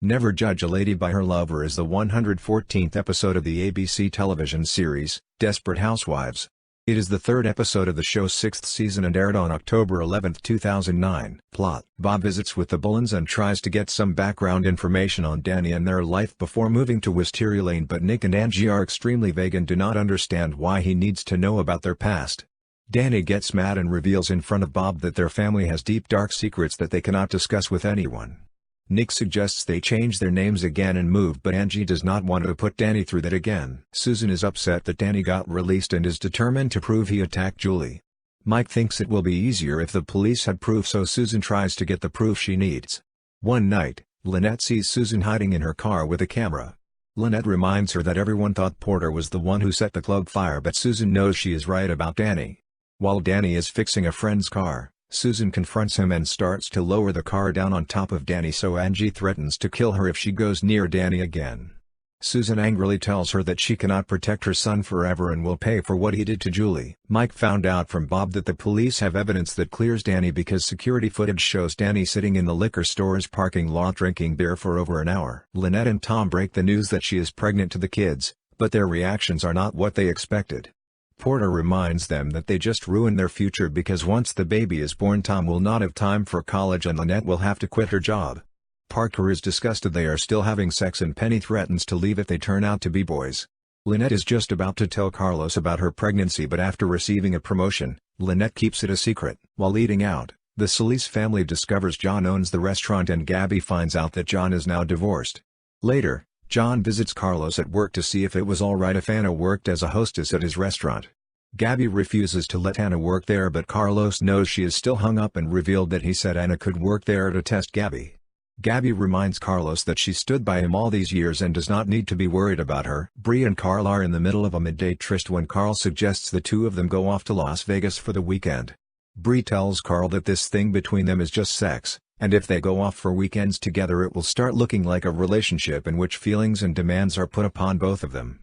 Never Judge a Lady by Her Lover is the 114th episode of the ABC television series, Desperate Housewives. It is the third episode of the show's sixth season and aired on October 11, 2009. Plot: Bob visits with the Bullens and tries to get some background information on Danny and their life before moving to Wisteria Lane, but Nick and Angie are extremely vague and do not understand why he needs to know about their past. Danny gets mad and reveals in front of Bob that their family has deep dark secrets that they cannot discuss with anyone. Nick suggests they change their names again and move, but Angie does not want to put Danny through that again. Susan is upset that Danny got released and is determined to prove he attacked Julie. Mike thinks it will be easier if the police had proof, so Susan tries to get the proof she needs. One night, Lynette sees Susan hiding in her car with a camera. Lynette reminds her that everyone thought Porter was the one who set the club fire, but Susan knows she is right about Danny. While Danny is fixing a friend's car, Susan confronts him and starts to lower the car down on top of Danny, so Angie threatens to kill her if she goes near Danny again. Susan angrily tells her that she cannot protect her son forever and will pay for what he did to Julie. Mike found out from Bob that the police have evidence that clears Danny because security footage shows Danny sitting in the liquor store's parking lot drinking beer for over an hour. Lynette and Tom break the news that she is pregnant to the kids, but their reactions are not what they expected. Porter reminds them that they just ruined their future because once the baby is born, Tom will not have time for college and Lynette will have to quit her job. Parker is disgusted they are still having sex and Penny threatens to leave if they turn out to be boys. Lynette is just about to tell Carlos about her pregnancy, but after receiving a promotion, Lynette keeps it a secret. While eating out, the Solis family discovers John owns the restaurant and Gabby finds out that John is now divorced. Later, John visits Carlos at work to see if it was alright if Anna worked as a hostess at his restaurant. Gabby refuses to let Anna work there, but Carlos knows she is still hung up and revealed that he said Anna could work there to test Gabby. Gabby reminds Carlos that she stood by him all these years and does not need to be worried about her. Bree and Carl are in the middle of a midday tryst when Carl suggests the two of them go off to Las Vegas for the weekend. Bree tells Carl that this thing between them is just sex, and if they go off for weekends together it will start looking like a relationship in which feelings and demands are put upon both of them.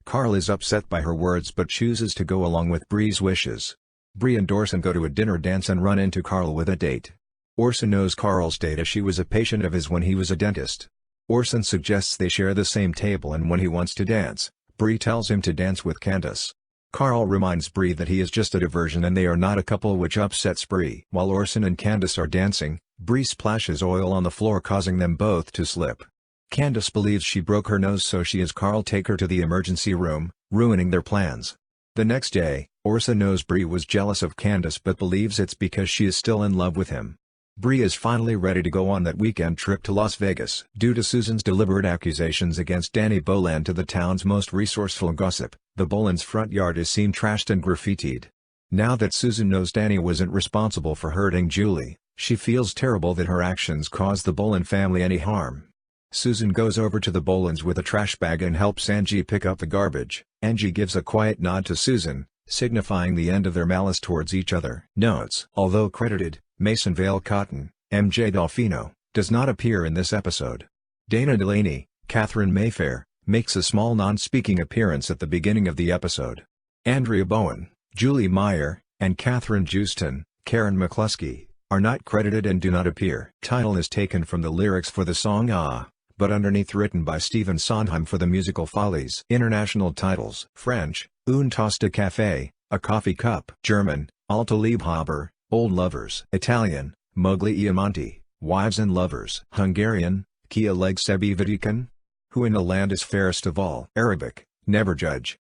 Carl is upset by her words but chooses to go along with Bree's wishes. Bree and Orson go to a dinner dance and run into Carl with a date. Orson knows Carl's date as she was a patient of his when he was a dentist. Orson suggests they share the same table, and when he wants to dance, Bree tells him to dance with Candace. Carl reminds Bree that he is just a diversion and they are not a couple, which upsets Bree. While Orson and Candace are dancing, Bree splashes oil on the floor causing them both to slip. Candace believes she broke her nose, so she has Carl take her to the emergency room, ruining their plans. The next day, Orson knows Bree was jealous of Candace but believes it's because she is still in love with him. Bree is finally ready to go on that weekend trip to Las Vegas. Due to Susan's deliberate accusations against Danny Boland to the town's most resourceful gossip, the Bolans' front yard is seen trashed and graffitied. Now that Susan knows Danny wasn't responsible for hurting Julie, she feels terrible that her actions caused the Bolan family any harm. Susan goes over to the Bolans with a trash bag and helps Angie pick up the garbage. Angie gives a quiet nod to Susan, signifying the end of their malice towards each other. Notes: although credited, Mason Vale Cotton, MJ Dolfino, does not appear in this episode. Dana Delaney, Catherine Mayfair, makes a small non-speaking appearance at the beginning of the episode. Andrea Bowen, Julie Meyer, and Catherine Jewston, Karen McCluskey, are not credited and do not appear. Title is taken from the lyrics for the song Ah, but underneath written by Stephen Sondheim for the musical Follies. International titles: French, Un Toast Café, A Coffee Cup. German, Alte Liebhaber, Old Lovers. Italian, Mugli e Amanti, Wives and Lovers. Hungarian, Kia leg sebi vidikan? Who in the land is fairest of all? Arabic, Never Judge,